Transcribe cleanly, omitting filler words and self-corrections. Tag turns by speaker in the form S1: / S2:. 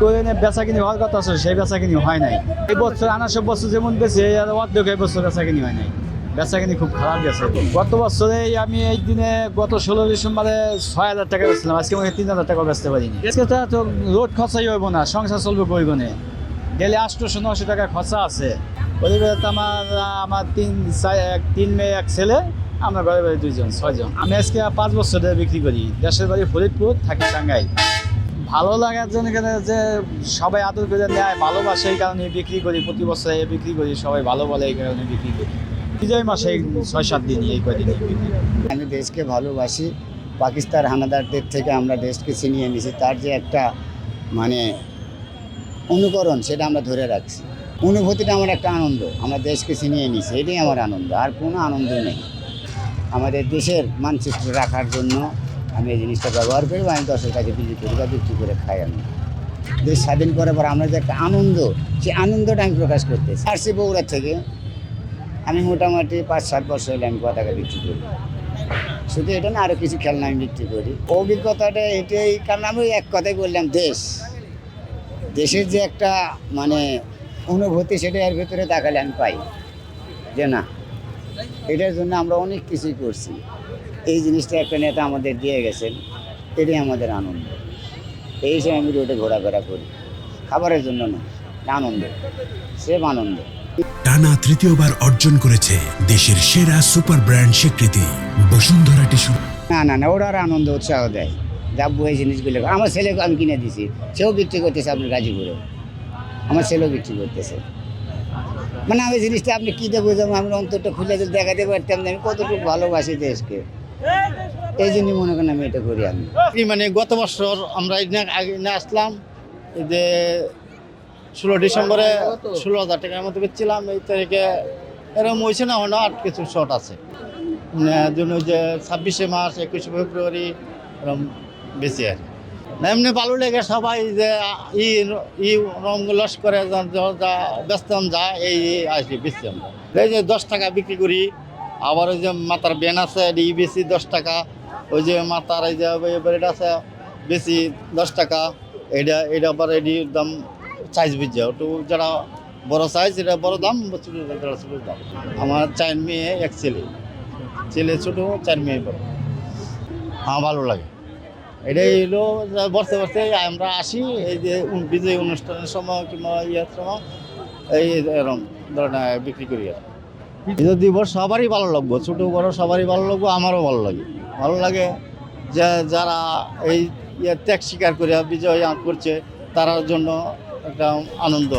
S1: করে বেচা কিনি হওয়ার কথা আছে, সেই বেচা কিনি হয় নাই। এই বছর 79 বছর যেমন বেছে অর্ধেক এই বছর বেচা কিনি হয় নাই, বেচা কিনি খুব খারাপ গেছে। গত বছরে আমি এই দিনে গত 16 ডিসেম্বরে 6,000 টাকা বেচলাম, আজকে মনে 3,000 টাকা বেচতে পারিনি। আজকে তো রোড খরচাই হইব না, সংসার চলবে কইবনে, গেলে 800-900 টাকা খরচা আছে। পরিবারে তো আমার তিন মেয়ে এক ছেলে, আমরা ঘরে বাড়ি 2জন 6জন। আমি আজকে 5 বছর ধরে বিক্রি করি। দেশের বাড়ি ফরিদপুর, থাকি টাঙ্গাইল। ভালো লাগার জন্য যে সবাই আদর করে নেয়, ভালোবাসে, এই কারণে বিক্রি করি। প্রতি বছর বিক্রি করি, সবাই ভালো বলে এই কারণে বিক্রি করি। বিজয় মাসে 6-7 দিন এই কয়দিন বিক্রি করি।
S2: আমি দেশকে ভালোবাসি। পাকিস্তান হানাদারদের থেকে আমরা দেশকে ছিনিয়ে নিয়েছি, তার যে একটা মানে অনুকরণ, সেটা আমরা ধরে রাখছি। অনুভূতিটা আমার একটা আনন্দ, আমরা দেশকে ছিনিয়ে নিয়েছি, এটাই আমার আনন্দ, আর কোনো আনন্দ নেই। আমাদের দেশের মানচিত্র রাখার জন্য আমি এই জিনিসটা ব্যবহার করি, আমি 10-এর কাছে বিক্রি করি বা বিক্রি করে খাই। আমি দেশ স্বাধীন করার পর আমরা যে একটা আনন্দ, সেই আনন্দটা আমি প্রকাশ করতেছি। আসছি বগুড়া থেকে, আমি মোটামুটি 5-7 বছর হলে আমি পতাকা বিক্রি করি। শুধু এটা না, আরও কিছু খেলনা আমি বিক্রি করি। অভিজ্ঞতাটা এটাই, কারণ আমি এক কথাই বললাম, দেশের যে একটা মানে অনুভূতি, সেটা এর ভিতরে তাকালে আমি পাই যে না, এটার জন্য আমরা অনেক কিছুই করছি। এই জিনিসটা একটা নেতা আমাদের দিয়ে গেছেন, এটাই আমাদের আনন্দ। এই হিসেবে আমি রোডে ঘোরাফেরা করি, খাবারের জন্য না, আনন্দ, সেম আনন্দ।
S3: টানা তৃতীয়বার অর্জন করেছে দেশের সেরা সুপার ব্র্যান্ড স্বীকৃতি বসুন্ধরা টিস্যু।
S2: না, ওরা আর আনন্দ উৎসাহ দেয়। যাবো এই জিনিসগুলো আমার ছেলেকে আমি কিনে দিছি, সেও বিক্রি করতেছে আপনার গাজীপুরে, আমার ছেলেও বিক্রি করতেছে। মানে আমি জিনিসটা আপনি কী দেবো, যেমন আমি অন্তরটা খুলে যদি দেখাতে পারতাম না আমি কতটুকু ভালোবাসি দেশকে, এই জন্যই মনে করেন আমি এটা করি। আমি
S4: মানে গত বছর আমরা আগে আসলাম, এই যে 16 ডিসেম্বরে 16,000 টাকার মতো বেচছিলাম। এই তারিখে এরকম হয়েছে না, হলো আর কিছু শর্ট আছে, জন্য যে 26শে মার্চ 21শে ফেব্রুয়ারি এরকম বেশি আর না। এমনি ভালো লেগে সবাই যে ই রং লস করে ব্যস্ত যা এই আসি বেশি। আমরা এই যে 10 টাকা বিক্রি করি। আবার ওই যে মাথার ব্যান আছে, এটি বেশি 10 টাকা। ওই যে মাথার এই যে এটা আছে বেশি 10 টাকা। এটা আবার এটি দাম সাইজ বুঝছে, একটু যারা বড় সাইজ এটা বড় দাম, ছোটো দাম। আমার 4 মেয়ে 1 ছেলে ছোটো, 4 মেয়ে বড়। আমার ভালো লাগে। এটাই হলো বসতে আমরা আসি, এই যে বিজয় অনুষ্ঠানের সময় কিংবা ইয়ের সময় এই এরকম ধরনের বিক্রি করি। আর বিজয় দিবস সবারই ভালো লাগবে, ছোটো বড় সবারই ভালো লাগবে, আমারও ভালো লাগে যে যারা এই ত্যাগ স্বীকার করে বিজয় করছে, তার জন্য একটা আনন্দ।